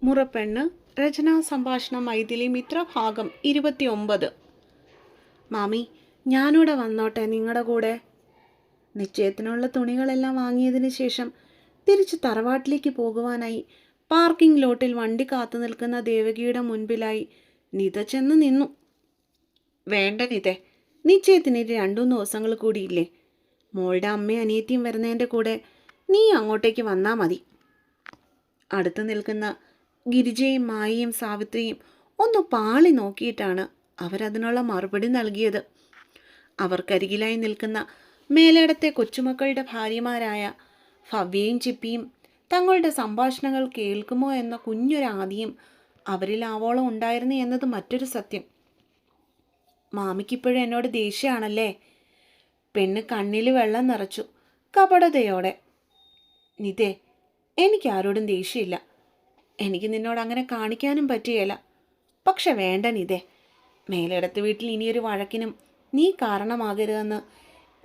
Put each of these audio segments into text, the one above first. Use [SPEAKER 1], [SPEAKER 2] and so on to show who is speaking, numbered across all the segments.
[SPEAKER 1] മുറപ്പെണ്ണ് രചനാ സംഭാഷണം മൈഥിലി മിത്ര ഭാഗം 29. മാമി, ഞാനിവിടെ വന്നോട്ടെ നിങ്ങളുടെ കൂടെ? നിശ്ചയത്തിനുള്ള തുണികളെല്ലാം വാങ്ങിയതിന് ശേഷം തിരിച്ച് തറവാട്ടിലേക്ക് പോകുവാനായി പാർക്കിംഗ് ലോട്ടിൽ വണ്ടി കാത്തു നിൽക്കുന്ന ദേവകിയുടെ മുൻപിലായി നിത ചെന്ന് നിന്നു. വേണ്ട നിതേ, നിശ്ചയത്തിന് 2-3 ദിവസങ്ങൾ കൂടിയില്ലേ. മോളുടെ അമ്മയും അനിയത്തിയും വരുന്നതിൻ്റെ കൂടെ നീ അങ്ങോട്ടേക്ക് വന്നാൽ മതി. അടുത്ത് നിൽക്കുന്ന ഗിരിജയും മായയും സാവിത്രിയും ഒന്ന് പാളി നോക്കിയിട്ടാണ് അവരതിനുള്ള മറുപടി നൽകിയത്. അവർക്കരികിലായി നിൽക്കുന്ന മേലേടത്തെ കൊച്ചുമക്കളുടെ ഭാര്യമാരായ ഭവ്യയും ചിപ്പിയും തങ്ങളുടെ സംഭാഷണങ്ങൾ കേൾക്കുമോ എന്ന കുഞ്ഞൊരാദിയും അവരിൽ ആവോളം ഉണ്ടായിരുന്നു എന്നത് മറ്റൊരു സത്യം. മാമിക്കിപ്പോഴും എന്നോട് ദേഷ്യമാണല്ലേ? പെണ്ണ് കണ്ണിൽ വെള്ളം നിറച്ചു കപടതയോടെ. നിതേ, എനിക്കാരോടും ദേഷ്യമില്ല. എനിക്ക് നിന്നോട് അങ്ങനെ കാണിക്കാനും പറ്റുകയില്ല. പക്ഷെ വേണ്ട നിതേ, മേലിടത്ത് വീട്ടിൽ ഇനിയൊരു വഴക്കിനും നീ കാരണമാകരുതെന്ന്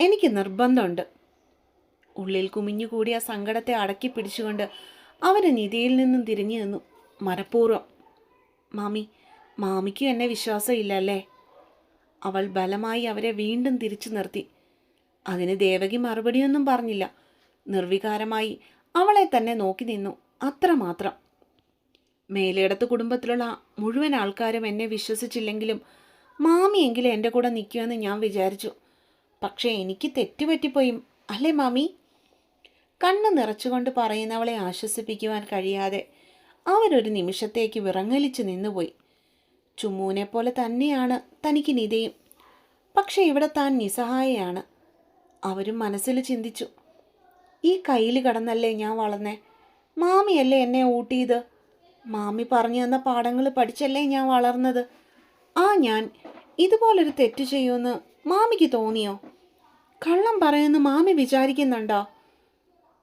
[SPEAKER 1] എനിക്ക് നിർബന്ധമുണ്ട്. ഉള്ളിൽ കുമിഞ്ഞുകൂടിയ സങ്കടത്തെ അടക്കി പിടിച്ചുകൊണ്ട് അവന് നിതയിൽ നിന്നും തിരിഞ്ഞു നിന്നു മനഃപൂർവ്വം. മാമിക്കും എന്നെ വിശ്വാസമില്ലല്ലേ? അവൾ ബലമായി അവരെ വീണ്ടും തിരിച്ചു നിർത്തി. അതിന് ദേവകി മറുപടിയൊന്നും പറഞ്ഞില്ല. നിർവികാരമായി അവളെ തന്നെ നോക്കി നിന്നു, അത്രമാത്രം. മേലേടത്ത് കുടുംബത്തിലുള്ള മുഴുവൻ ആൾക്കാരും എന്നെ വിശ്വസിച്ചില്ലെങ്കിലും മാമിയെങ്കിലും എൻ്റെ കൂടെ നിൽക്കുമെന്ന് ഞാൻ വിചാരിച്ചു. പക്ഷേ എനിക്ക് തെറ്റുപറ്റിപ്പോയി അല്ലേ മാമി? കണ്ണ് നിറച്ചുകൊണ്ട് പറയുന്നവളെ ആശ്വസിപ്പിക്കുവാൻ കഴിയാതെ അവരൊരു നിമിഷത്തേക്ക് വിറങ്ങലിച്ച് നിന്നുപോയി. ചുമ്മൂനെ പോലെ തന്നെയാണ് തനിക്ക് നിതയും. പക്ഷെ ഇവിടെ താൻ നിസ്സഹായയാണ്. അവരും മനസ്സിൽ ചിന്തിച്ചു, ഈ കയ്യിൽ കടന്നല്ലേ ഞാൻ വളർന്നേ. മാമിയല്ലേ എന്നെ ഊട്ടിയത്. മാമി പറഞ്ഞു തന്ന പാഠങ്ങൾ പഠിച്ചല്ലേ ഞാൻ വളർന്നത്. ഞാൻ ഇതുപോലൊരു തെറ്റ് ചെയ്യുമെന്ന് മാമിക്ക് തോന്നിയോ? കള്ളം പറയുമെന്ന് മാമി വിചാരിക്കുന്നുണ്ടോ?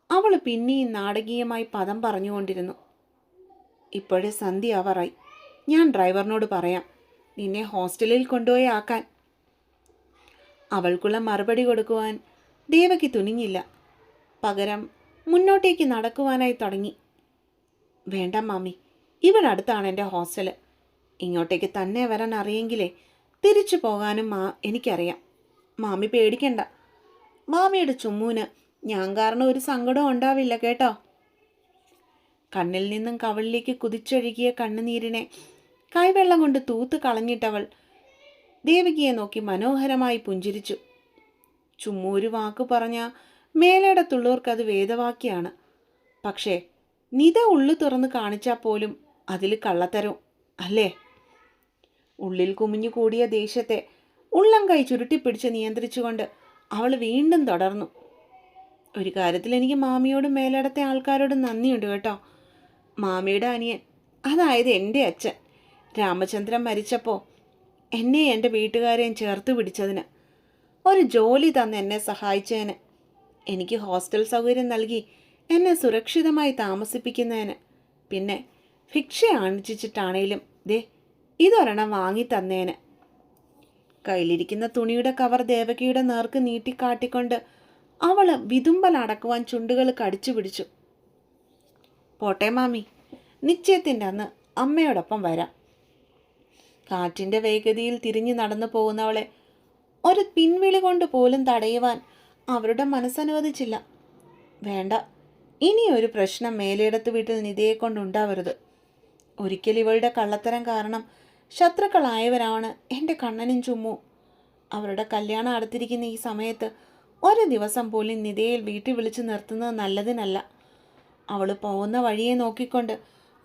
[SPEAKER 1] അവൾ പിന്നെയും നാടകീയമായി പദം പറഞ്ഞുകൊണ്ടിരുന്നു. ഇപ്പോഴേ സന്ധ്യ ആവാറായി. ഞാൻ ഡ്രൈവറിനോട് പറയാം നിന്നെ ഹോസ്റ്റലിൽ കൊണ്ടുപോയി ആക്കാൻ. അവൾക്കുള്ള മറുപടി കൊടുക്കുവാൻ ദേവകി തുനിഞ്ഞില്ല. പകരം മുന്നോട്ടേക്ക് നടക്കുവാനായി തുടങ്ങി. വേണ്ട മാമി, ഇവിടെ അടുത്താണ് എൻ്റെ ഹോസ്റ്റല്. ഇങ്ങോട്ടേക്ക് തന്നെ വരാൻ അറിയെങ്കിലേ തിരിച്ചു പോകാനും എനിക്കറിയാം. മാമി പേടിക്കണ്ട. മാമിയുടെ ചുമ്മൂന് ഞാൻ കാരണം ഒരു സങ്കടവും ഉണ്ടാവില്ല കേട്ടോ. കണ്ണിൽ നിന്നും കവിളിലേക്ക് കുതിച്ചൊഴുകിയ കണ്ണുനീരിനെ കൈവെള്ളം കൊണ്ട് തൂത്ത് കളഞ്ഞിട്ടവൾ ദേവകിയെ നോക്കി മനോഹരമായി പുഞ്ചിരിച്ചു. ചുമ്മൂര് വാക്ക് പറഞ്ഞ മേലേടത്തുള്ളവർക്കത് വേദവാക്യാണ്. പക്ഷേ നിത ഉള്ളു തുറന്ന് കാണിച്ചാൽ പോലും അതിൽ കള്ളത്തരവും അല്ലേ? ഉള്ളിൽ കുമിഞ്ഞു കൂടിയ ദേഷ്യത്തെ ഉള്ളം കൈ ചുരുട്ടിപ്പിടിച്ച് നിയന്ത്രിച്ചുകൊണ്ട് അവൾ വീണ്ടും തുടർന്നു. ഒരു കാര്യത്തിൽ എനിക്ക് മാമിയോടും മേലേടത്തെ ആൾക്കാരോടും നന്ദിയുണ്ട് കേട്ടോ. മാമിയുടെ അനിയൻ, അതായത് എൻ്റെ അച്ഛൻ രാമചന്ദ്രൻ മരിച്ചപ്പോൾ എന്നെ എൻ്റെ വീട്ടുകാരെയും ചേർത്ത് പിടിച്ചതിന്, ഒരു ജോലി തന്ന് എന്നെ സഹായിച്ചതിന്, എനിക്ക് ഹോസ്റ്റൽ സൗകര്യം നൽകി എന്നെ സുരക്ഷിതമായി താമസിപ്പിക്കുന്നതിന്, പിന്നെ ഭിക്ഷ ആണിച്ചിട്ടാണേലും ദേ ഇതൊരെണ്ണം വാങ്ങിത്തന്നേന്. കയ്യിലിരിക്കുന്ന തുണിയുടെ കവർ ദേവകിയുടെ നേർക്ക് നീട്ടിക്കാട്ടിക്കൊണ്ട് അവൾ വിതുമ്പലടക്കുവാൻ ചുണ്ടുകൾ കടിച്ചു പിടിച്ചു. പോട്ടെ മാമി, നിശ്ചയത്തിൻ്റെ അന്ന് അമ്മയോടൊപ്പം വരാം. കാറ്റിൻ്റെ വേഗതയിൽ തിരിഞ്ഞു നടന്നു പോകുന്നവളെ ഒരു പിൻവിളി കൊണ്ട് പോലും തടയുവാൻ അവരുടെ മനസ്സനുവദിച്ചില്ല. വേണ്ട, ഇനിയൊരു പ്രശ്നം മേലേടത്ത് വീട്ടിൽ നിതയെ കൊണ്ടുണ്ടാവരുത്. ഒരിക്കൽ ഇവളുടെ കള്ളത്തരം കാരണം ശത്രുക്കളായവരാണ് എൻ്റെ കണ്ണനും ചുമ്മു. അവരുടെ കല്യാണം അടുത്തിരിക്കുന്ന ഈ സമയത്ത് ഒരു ദിവസം പോലും നിതയിൽ വീട്ടിൽ വിളിച്ചു നിർത്തുന്നത് നല്ലതിനല്ല. അവൾ പോകുന്ന വഴിയെ നോക്കിക്കൊണ്ട്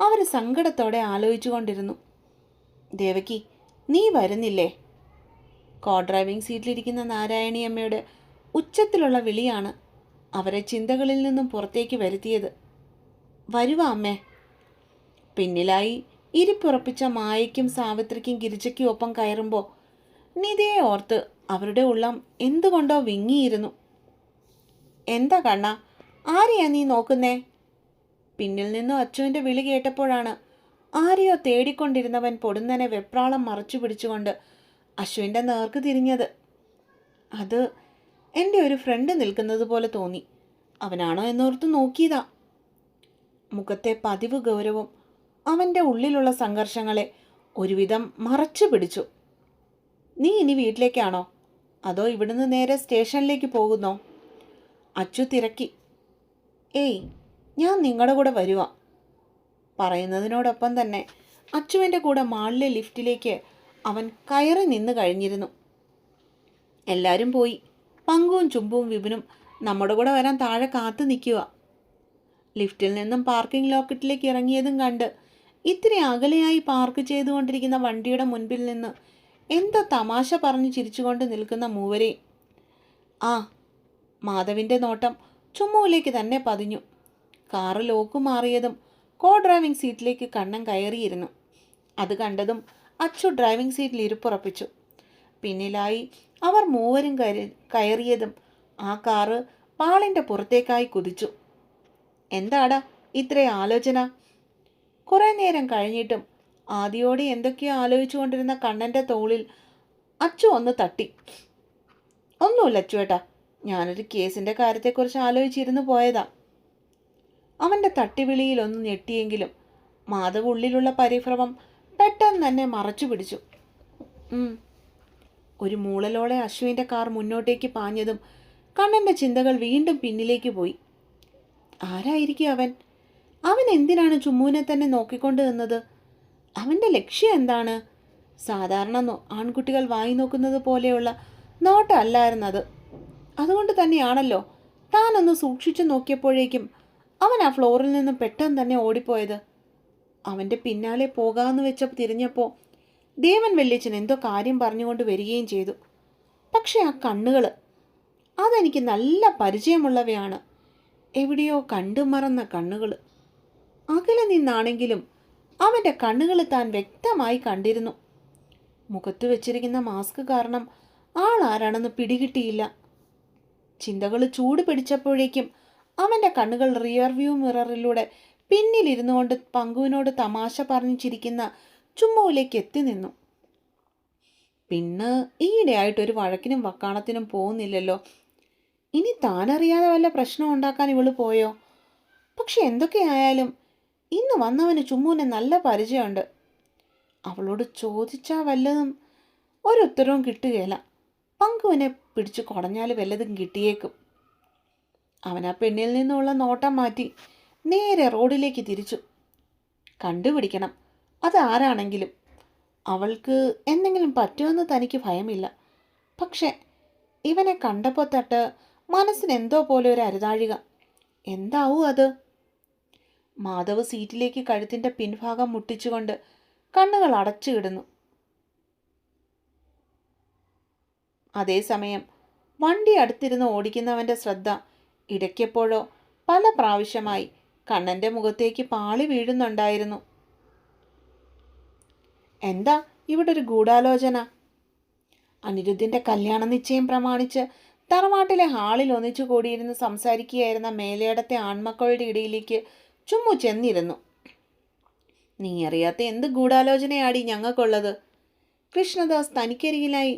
[SPEAKER 1] അവർ സങ്കടത്തോടെ ആലോചിച്ചു കൊണ്ടിരുന്നു. ദേവകി, നീ വരുന്നില്ലേ? കോ ഡ്രൈവിംഗ് സീറ്റിലിരിക്കുന്ന നാരായണിയമ്മയുടെ ഉച്ചത്തിലുള്ള വിളിയാണ് അവരെ ചിന്തകളിൽ നിന്നും പുറത്തേക്ക് വരുത്തിയത്. വരുവാ അമ്മേ. പിന്നിലായി ഇരിപ്പുറപ്പിച്ച മായയ്ക്കും സാവിത്രിക്കും ഗിരിജയ്ക്കും ഒപ്പം കയറുമ്പോൾ നിതയെ ഓർത്ത് അവരുടെ ഉള്ളം എന്തുകൊണ്ടോ വിങ്ങിയിരുന്നു. എന്താ കണ്ണ, ആരെയാ നീ നോക്കുന്നേ? പിന്നിൽ നിന്നും അച്ചുവിൻ്റെ വിളി കേട്ടപ്പോഴാണ് ആരെയോ തേടിക്കൊണ്ടിരുന്നവൻ പൊടുന്നനെ വെപ്രാളം മറച്ചു പിടിച്ചുകൊണ്ട് അശ്വിൻ്റെ നേർക്ക് തിരിഞ്ഞത്. അത് എൻ്റെ ഒരു ഫ്രണ്ട് നിൽക്കുന്നത് പോലെ തോന്നി. അവനാണോ എന്നോർത്ത് നോക്കിയതാ. മുഖത്തെ പതിവ് ഗൗരവം അവൻ്റെ ഉള്ളിലുള്ള സംഘർഷങ്ങളെ ഒരുവിധം മറച്ചു പിടിച്ചു. നീ ഇനി വീട്ടിലേക്കാണോ അതോ ഇവിടുന്ന് നേരെ സ്റ്റേഷനിലേക്ക് പോകുന്നോ? അച്ചു തിരക്കി. ഏയ്, ഞാൻ നിങ്ങളുടെ കൂടെ വരുക. പറയുന്നതിനോടൊപ്പം തന്നെ അച്ചുവിൻ്റെ കൂടെ മാളിലെ ലിഫ്റ്റിലേക്ക് അവൻ കയറി നിന്ന് കഴിഞ്ഞിരുന്നു. എല്ലാവരും പോയി. പങ്കുവും ചുമ്പും വിപിനും നമ്മുടെ കൂടെ വരാൻ താഴെ കാത്തു നിൽക്കുക. ലിഫ്റ്റിൽ നിന്നും പാർക്കിംഗ് ലോക്കറ്റിലേക്ക് ഇറങ്ങിയതും കണ്ട് ഇത്തിരി അകലെയായി പാർക്ക് ചെയ്തുകൊണ്ടിരിക്കുന്ന വണ്ടിയുടെ മുൻപിൽ നിന്ന് എന്തോ തമാശ പറഞ്ഞ് ചിരിച്ചുകൊണ്ട് നിൽക്കുന്ന മൂവരെയും. ആ, മാധവിൻ്റെ നോട്ടം ചുമ്മുവിലേക്ക് തന്നെ പതിഞ്ഞു. കാറ് ലോക്ക് മാറിയതും കോ ഡ്രൈവിംഗ് സീറ്റിലേക്ക് കണ്ണൻ കയറിയിരുന്നു. അത് കണ്ടതും അച്ചു ഡ്രൈവിംഗ് സീറ്റിൽ ഇരിപ്പുറപ്പിച്ചു. പിന്നിലായി അവർ മൂവരും കയറിയതും ആ കാറ് പാളിൻ്റെ പുറത്തേക്കായി കുതിച്ചു. എന്താടാ ഇത്രേ ആലോചന? കുറേ നേരം കഴിഞ്ഞിട്ടും ആദ്യോടെ എന്തൊക്കെയോ ആലോചിച്ചു കൊണ്ടിരുന്ന കണ്ണൻ്റെ തോളിൽ അച്ചു ഒന്ന് തട്ടി. ഒന്നുമില്ല അച്ചുവേട്ടാ, ഞാനൊരു കേസിൻ്റെ കാര്യത്തെക്കുറിച്ച് ആലോചിച്ചിരുന്നു പോയതാ. അവൻ്റെ തട്ടിവിളിയിലൊന്ന് ഞെട്ടിയെങ്കിലും മാധവ് ഉള്ളിലുള്ള പരിഭ്രമം പെട്ടെന്ന് തന്നെ മറച്ചു പിടിച്ചു. ഒരു മൂളലോടെ അശ്വിൻ്റെ കാർ മുന്നോട്ടേക്ക് പാഞ്ഞതും കണ്ണൻ്റെ ചിന്തകൾ വീണ്ടും പിന്നിലേക്ക് പോയി. ആരായിരിക്കും അവൻ? അവൻ എന്തിനാണ് ചുമ്മുവിനെ തന്നെ നോക്കിക്കൊണ്ട് നിന്നത്? അവൻ്റെ ലക്ഷ്യം എന്താണ്? സാധാരണ ആൺകുട്ടികൾ വായി നോക്കുന്നത് പോലെയുള്ള നോട്ടമല്ലായിരുന്നത്. അതുകൊണ്ട് തന്നെയാണല്ലോ താനൊന്ന് സൂക്ഷിച്ചു നോക്കിയപ്പോഴേക്കും അവൻ ആ ഫ്ലോറിൽ നിന്നും പെട്ടെന്ന് തന്നെ ഓടിപ്പോയത്. അവൻ്റെ പിന്നാലെ പോകാമെന്ന് വെച്ച തിരിഞ്ഞപ്പോൾ ദേവൻ വല്യച്ഛൻ എന്തോ കാര്യം പറഞ്ഞുകൊണ്ട് വരികയും ചെയ്തു. പക്ഷെ ആ കണ്ണുകൾ, അതെനിക്ക് നല്ല പരിചയമുള്ളവയാണ്. എവിടെയോ കണ്ടു മറന്ന കണ്ണുകൾ. അകലെ നിന്നാണെങ്കിലും അവൻ്റെ കണ്ണുകൾ താൻ വ്യക്തമായി കണ്ടിരുന്നു. മുഖത്ത് വെച്ചിരിക്കുന്ന മാസ്ക് കാരണം ആളാരാണെന്ന് പിടികിട്ടിയില്ല. ചിന്തകൾ ചൂട് പിടിച്ചപ്പോഴേക്കും അവൻ്റെ കണ്ണുകൾ റിയർ വ്യൂ മിററിലൂടെ പിന്നിലിരുന്നു കൊണ്ട് പങ്കുവിനോട് തമാശ പറഞ്ഞു ചിരിക്കുന്ന ചുമ്മുവിലേക്ക് എത്തി നിന്നു. പിന്നെ ഈയിടെയായിട്ടൊരു വഴക്കിനും വക്കാണത്തിനും പോകുന്നില്ലല്ലോ. ഇനി താനറിയാതെ വല്ല പ്രശ്നം ഉണ്ടാക്കാൻ ഇവള് പോയോ? പക്ഷെ എന്തൊക്കെയായാലും ഇന്ന് വന്നവന് ചുമ്മുവിനെ നല്ല പരിചയമുണ്ട്. അവളോട് ചോദിച്ചാൽ വല്ലതും ഒരുത്തരവും കിട്ടുകയില്ല. പങ്കുവിനെ പിടിച്ചു കുടഞ്ഞാൽ വല്ലതും കിട്ടിയേക്കും. അവൻ ആ പെണ്ണിൽ നിന്നുള്ള നോട്ടം മാറ്റി നേരെ റോഡിലേക്ക് തിരിച്ചു. കണ്ടുപിടിക്കണം അതാരാണെങ്കിലും. അവൾക്ക് എന്തെങ്കിലും പറ്റുമെന്ന് തനിക്ക് ഭയമില്ല. പക്ഷെ ഇവനെ കണ്ടപ്പോൾ തൊട്ട് മനസ്സിനെന്തോ പോലെ ഒരു അരുതാഴിക. എന്താവും അത്? മാധവ് സീറ്റിലേക്ക് കഴുത്തിൻ്റെ പിൻഭാഗം മുട്ടിച്ചുകൊണ്ട് കണ്ണുകൾ അടച്ചുകിടുന്നു. അതേസമയം വണ്ടി അടുത്തിരുന്ന് ഓടിക്കുന്നവൻ്റെ ശ്രദ്ധ ഇടയ്ക്കെപ്പോഴോ പല പ്രാവശ്യമായി കണ്ണൻ്റെ മുഖത്തേക്ക് പാളി വീഴുന്നുണ്ടായിരുന്നു. എന്താ ഇവിടെ ഒരു ഗൂഢാലോചന? അനിരുദ്ധിൻ്റെ കല്യാണ നിശ്ചയം പ്രമാണിച്ച് തറവാട്ടിലെ ഹാളിൽ ഒന്നിച്ചു കൂടിയിരുന്ന് സംസാരിക്കുകയായിരുന്ന മേലേടത്തെ ആൺമക്കളുടെ ഇടയിലേക്ക് ചുമ്മു ചെന്നിരുന്നു. നീ അറിയാത്ത എന്ത് ഗൂഢാലോചനയാടി ഞങ്ങൾക്കുള്ളത്? കൃഷ്ണദാസ് തനിക്കരികിലായി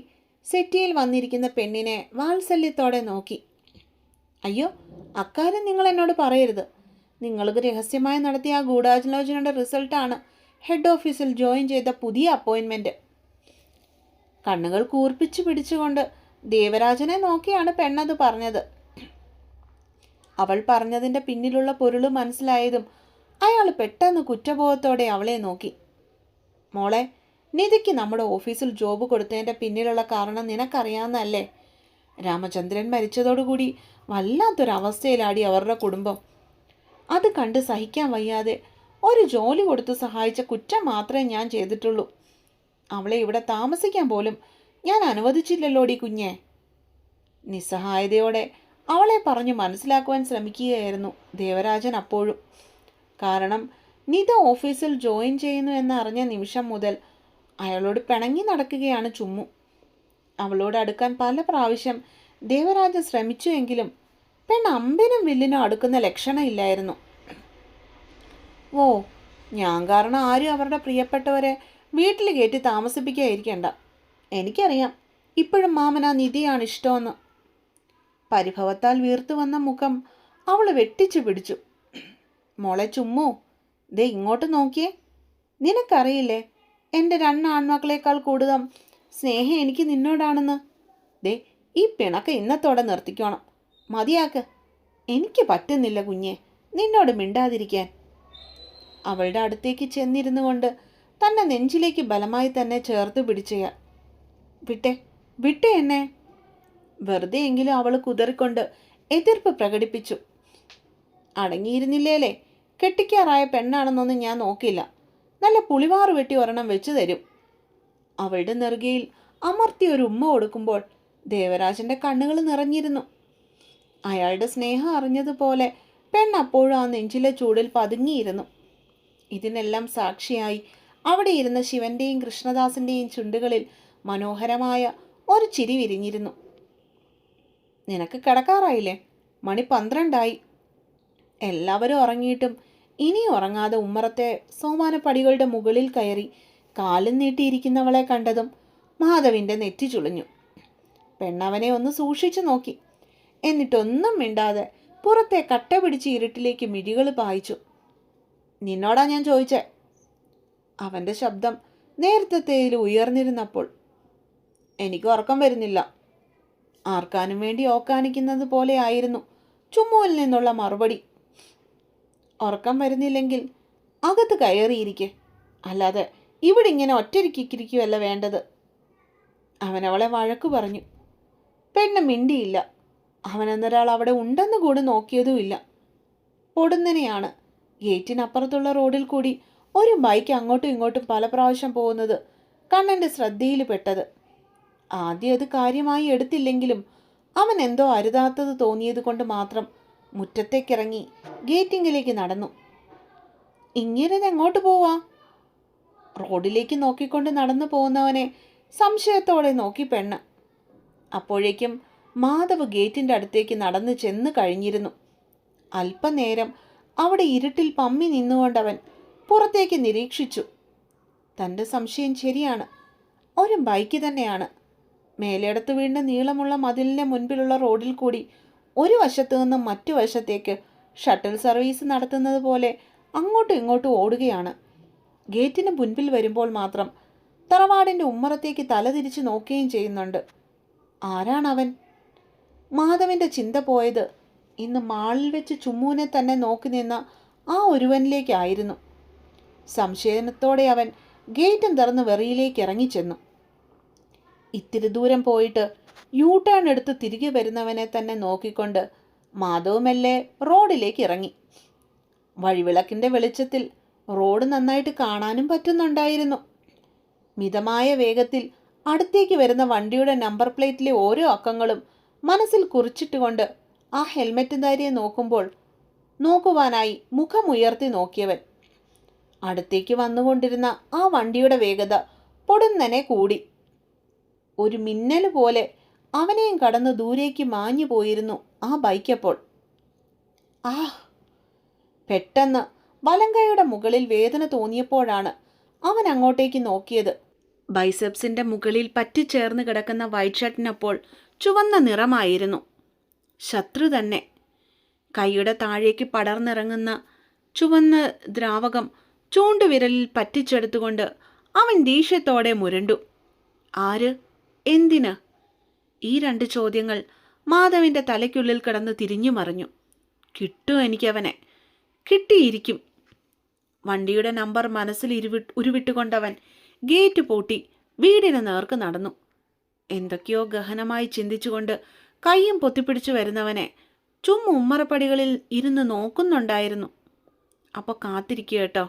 [SPEAKER 1] സെറ്റിയിൽ വന്നിരിക്കുന്ന പെണ്ണിനെ വാത്സല്യത്തോടെ നോക്കി. അയ്യോ, അക്കാര്യം നിങ്ങൾ എന്നോട് പറയരുത്. നിങ്ങൾക്ക് രഹസ്യമായി നടത്തിയ ആ ഗൂഢാലോചനയുടെ റിസൾട്ടാണ് ഹെഡ് ഓഫീസിൽ ജോയിൻ ചെയ്ത പുതിയ അപ്പോയിൻമെൻറ്റ്. കണ്ണുകൾ കൂർപ്പിച്ചു പിടിച്ചുകൊണ്ട് ദേവരാജനെ നോക്കിയാണ് പെണ്ണത് പറഞ്ഞത്. അവൾ പറഞ്ഞതിൻ്റെ പിന്നിലുള്ള പൊരുൾ മനസ്സിലായതും അയാൾ പെട്ടെന്ന് കുറ്റബോധത്തോടെ അവളെ നോക്കി. മോളെ, നിധിക്ക് നമ്മുടെ ഓഫീസിൽ ജോബ് കൊടുത്തതിൻ്റെ പിന്നിലുള്ള കാരണം നിനക്കറിയാവുന്നതല്ലേ? രാമചന്ദ്രൻ മരിച്ചതോടുകൂടി വല്ലാത്തൊരവസ്ഥയിലാടി അവരുടെ കുടുംബം. അത് കണ്ട് സഹിക്കാൻ വയ്യാതെ ഒരു ജോലി കൊടുത്ത് സഹായിച്ച കുറ്റം മാത്രമേ ഞാൻ ചെയ്തിട്ടുള്ളൂ. അവളെ ഇവിടെ താമസിക്കാൻ പോലും ഞാൻ അനുവദിച്ചില്ലല്ലോടി കുഞ്ഞെ. നിസ്സഹായതയോടെ അവളെ പറഞ്ഞു മനസ്സിലാക്കുവാൻ ശ്രമിക്കുകയായിരുന്നു ദേവരാജൻ അപ്പോഴും. കാരണം നിത ഓഫീസിൽ ജോയിൻ ചെയ്യുന്നു എന്നറിഞ്ഞ നിമിഷം മുതൽ അയാളോട് പിണങ്ങി നടക്കുകയാണ് ചുമ്മു. അവളോട് അടുക്കാൻ പല പ്രാവശ്യം ദേവരാജൻ ശ്രമിച്ചുവെങ്കിലും പെണ്ണ് അമ്പിനും വില്ലിനും അടുക്കുന്ന ലക്ഷണമില്ലായിരുന്നു. ഓ, ഞാൻ കാരണം ആരും അവരുടെ പ്രിയപ്പെട്ടവരെ വീട്ടിൽ കയറ്റി താമസിപ്പിക്കാതിരിക്കണ്ട. എനിക്കറിയാം ഇപ്പോഴും മാമൻ ആ നിധിയാണ് ഇഷ്ടമെന്ന്. പരിഭവത്താൽ വീർത്തു വന്ന മുഖം അവൾ വെട്ടിച്ചു പിടിച്ചു. മോളെ ചുമ്മു, ദേ ഇങ്ങോട്ട് നോക്കിയേ. നിനക്കറിയില്ലേ എൻ്റെ 2 ആൺമക്കളേക്കാൾ കൂടുതൽ സ്നേഹം എനിക്ക് നിന്നോടാണെന്ന്? ദേ, ഈ പിണക്ക ഇന്നത്തോടെ നിർത്തിക്കോണം. മതിയാക്ക്. എനിക്ക് പറ്റുന്നില്ല കുഞ്ഞെ നിന്നോട് മിണ്ടാതിരിക്കാൻ. അവളുടെ അടുത്തേക്ക് ചെന്നിരുന്നു കൊണ്ട് തന്നെ നെഞ്ചിലേക്ക് ബലമായി തന്നെ ചേർത്ത് പിടിച്ചയാൾ. വിട്ടെ, വിട്ടെ എന്നെ. വെറുതെയെങ്കിലും അവൾ കുതറിക്കൊണ്ട് എതിർപ്പ് പ്രകടിപ്പിച്ചു. അടങ്ങിയിരുന്നില്ലേലേ, കെട്ടിക്കാറായ പെണ്ണാണെന്നൊന്നും ഞാൻ നോക്കില്ല. നല്ല പുളിവാറ് വെട്ടി ഒരെണ്ണം വെച്ചു തരും. അവളുടെ നെറുകയിൽ അമർത്തി ഒരു ഉമ്മ കൊടുക്കുമ്പോൾ ദേവരാജന്റെ കണ്ണുകൾ നിറഞ്ഞിരുന്നു. അയാളുടെ സ്നേഹം അറിഞ്ഞതുപോലെ പെണ്ണപ്പോഴും ആ നെഞ്ചിലെ ചൂടിൽ പതുങ്ങിയിരുന്നു. ഇതിനെല്ലാം സാക്ഷിയായി അവിടെ ഇരുന്ന ശിവന്റെയും കൃഷ്ണദാസിന്റെയും ചുണ്ടുകളിൽ മനോഹരമായ ഒരു ചിരി വിരിഞ്ഞിരുന്നു. നിനക്ക് കിടക്കാറായില്ലേ? മണി 12 എല്ലാവരും ഉറങ്ങിയിട്ടും ഇനി ഉറങ്ങാതെ ഉമ്മറത്തെ സോമാനപ്പടികളുടെ മുകളിൽ കയറി കാലും നീട്ടിയിരിക്കുന്നവളെ കണ്ടതും മാധവിൻ്റെ നെറ്റി ചുളിഞ്ഞു. പെണ്ണവനെ ഒന്ന് സൂക്ഷിച്ചു നോക്കി. എന്നിട്ടൊന്നും മിണ്ടാതെ പുറത്തെ കട്ട പിടിച്ച് ഇരുട്ടിലേക്ക് മിഴികൾ പായിച്ചു. നിന്നോടാ ഞാൻ ചോദിച്ചേ. അവൻ്റെ ശബ്ദം നേരത്തേതിൽ ഉയർന്നിരുന്നപ്പോൾ. എനിക്ക് ഉറക്കം വരുന്നില്ല. ആർക്കാനും വേണ്ടി ഓക്കാനിക്കുന്നത് പോലെ ആയിരുന്നു ചുമ്മുവിൽ നിന്നുള്ള മറുപടി. ഉറക്കം വരുന്നില്ലെങ്കിൽ അകത്ത് കയറിയിരിക്കെ, അല്ലാതെ ഇവിടെ ഇങ്ങനെ ഒറ്റയ്ക്കിരിക്കുകയല്ല വേണ്ടത്. അവനവളെ വഴക്കു പറഞ്ഞു. പെണ്ണ് മിണ്ടിയില്ല. അവനെന്നൊരാൾ അവിടെ ഉണ്ടെന്ന് കൂടി നോക്കിയതുമില്ല. പൊടുന്നനെയാണ് ഗേറ്റിനപ്പുറത്തുള്ള റോഡിൽ കൂടി ഒരു ബൈക്ക് അങ്ങോട്ടും ഇങ്ങോട്ടും പല പ്രാവശ്യം പോകുന്നത് കണ്ണൻ്റെ ശ്രദ്ധയിൽ പെട്ടത്. ആദ്യം അത് കാര്യമായി എടുത്തില്ലെങ്കിലും അവൻ എന്തോ അരുതാത്തത് തോന്നിയത് കൊണ്ട് മാത്രം മുറ്റത്തേക്കിറങ്ങി ഗേറ്റിങ്ങിലേക്ക് നടന്നു. ഇങ്ങനെ എങ്ങോട്ട് പോവാ? റോഡിലേക്ക് നോക്കിക്കൊണ്ട് നടന്നു പോകുന്നവനെ സംശയത്തോടെ നോക്കി പെണ്ണ്. അപ്പോഴേക്കും മാധവ് ഗേറ്റിൻ്റെ അടുത്തേക്ക് നടന്നു ചെന്ന് കഴിഞ്ഞിരുന്നു. അല്പനേരം അവിടെ ഇരുട്ടിൽ പമ്മി നിന്നുകൊണ്ടവൻ പുറത്തേക്ക് നിരീക്ഷിച്ചു. തൻ്റെ സംശയം ശരിയാണ്. ഒരു ബൈക്ക് തന്നെയാണ്. മേലേടത്ത് വീണ്ട നീളമുള്ള മതിലിൻ്റെ മുൻപിലുള്ള റോഡിൽ കൂടി ഒരു വശത്തു നിന്നും മറ്റു വശത്തേക്ക് ഷട്ടിൽ സർവീസ് നടത്തുന്നത് പോലെ അങ്ങോട്ടും ഇങ്ങോട്ടും ഓടുകയാണ്. ഗേറ്റിന് മുൻപിൽ വരുമ്പോൾ മാത്രം തറവാടിൻ്റെ ഉമ്മറത്തേക്ക് തലതിരിച്ച് നോക്കുകയും ചെയ്യുന്നുണ്ട്. ആരാണവൻ? മാധവൻ്റെ ചിന്ത പോയത് ഇന്ന് മാളിൽ വെച്ച് ചുമ്മുവിനെ തന്നെ നോക്കി നിന്ന ആ ഒരുവനിലേക്കായിരുന്നു. സംശയത്തോടെ അവൻ ഗേറ്റും തുറന്ന് വെറിയിലേക്ക് ഇറങ്ങിച്ചെന്നു. ഇത്തിരി ദൂരം പോയിട്ട് യൂ ടേൺ എടുത്ത് തിരികെ വരുന്നവനെ തന്നെ നോക്കിക്കൊണ്ട് മാധവ് മെല്ലെ റോഡിലേക്ക് ഇറങ്ങി. വഴിവിളക്കിൻ്റെ വെളിച്ചത്തിൽ റോഡ് നന്നായിട്ട് കാണാനും പറ്റുന്നുണ്ടായിരുന്നു. മിതമായ വേഗത്തിൽ അടുത്തേക്ക് വരുന്ന വണ്ടിയുടെ നമ്പർ പ്ലേറ്റിലെ ഓരോ അക്കങ്ങളും മനസ്സിൽ കുറിച്ചിട്ടുകൊണ്ട് ആ ഹെൽമെറ്റുധാരിയെ നോക്കുവാനായി മുഖമുയർത്തി നോക്കിയവൻ. അടുത്തേക്ക് വന്നുകൊണ്ടിരുന്ന ആ വണ്ടിയുടെ വേഗത പൊടുന്നനെ കൂടി. ഒരു മിന്നൽ പോലെ അവനെയും കടന്ന് ദൂരേക്ക് മാഞ്ഞു പോയിരുന്നു ആ ബൈക്കപ്പോൾ. പെട്ടെന്ന് വലങ്കയുടെ മുകളിൽ വേദന തോന്നിയപ്പോഴാണ് അവൻ അങ്ങോട്ടേക്ക് നോക്കിയത്. ബൈസെപ്സിൻ്റെ മുകളിൽ പറ്റിച്ചേർന്ന് കിടക്കുന്ന വൈറ്റ് ഷർട്ടിനപ്പോൾ ചുവന്ന നിറമായിരുന്നു. ശത്രു തന്നെ. കൈയുടെ താഴേക്ക് പടർന്നിറങ്ങുന്ന ചുവന്ന ദ്രാവകം ചൂണ്ടുവിരലിൽ പറ്റിച്ചെടുത്തുകൊണ്ട് അവൻ ദേഷ്യത്തോടെ മുരണ്ടു. ആര്? എന്തിന്? ഈ 2 ചോദ്യങ്ങൾ മാധവിൻ്റെ തലയ്ക്കുള്ളിൽ കിടന്ന് തിരിഞ്ഞു മറിഞ്ഞു. കിട്ടും എനിക്കവനെ, കിട്ടിയിരിക്കും. വണ്ടിയുടെ നമ്പർ മനസ്സിൽ ഉരുവിട്ടുകൊണ്ടവൻ ഗേറ്റ് പൂട്ടി വീടിന് നേർക്ക് നടന്നു. എന്തൊക്കെയോ ഗഹനമായി ചിന്തിച്ചുകൊണ്ട് കയ്യും പൊത്തിപ്പിടിച്ചു വരുന്നവനെ ഉമ്മറപ്പടികളിൽ ഇരുന്ന് നോക്കുന്നുണ്ടായിരുന്നു. അപ്പോൾ കാത്തിരിക്കുക കേട്ടോ.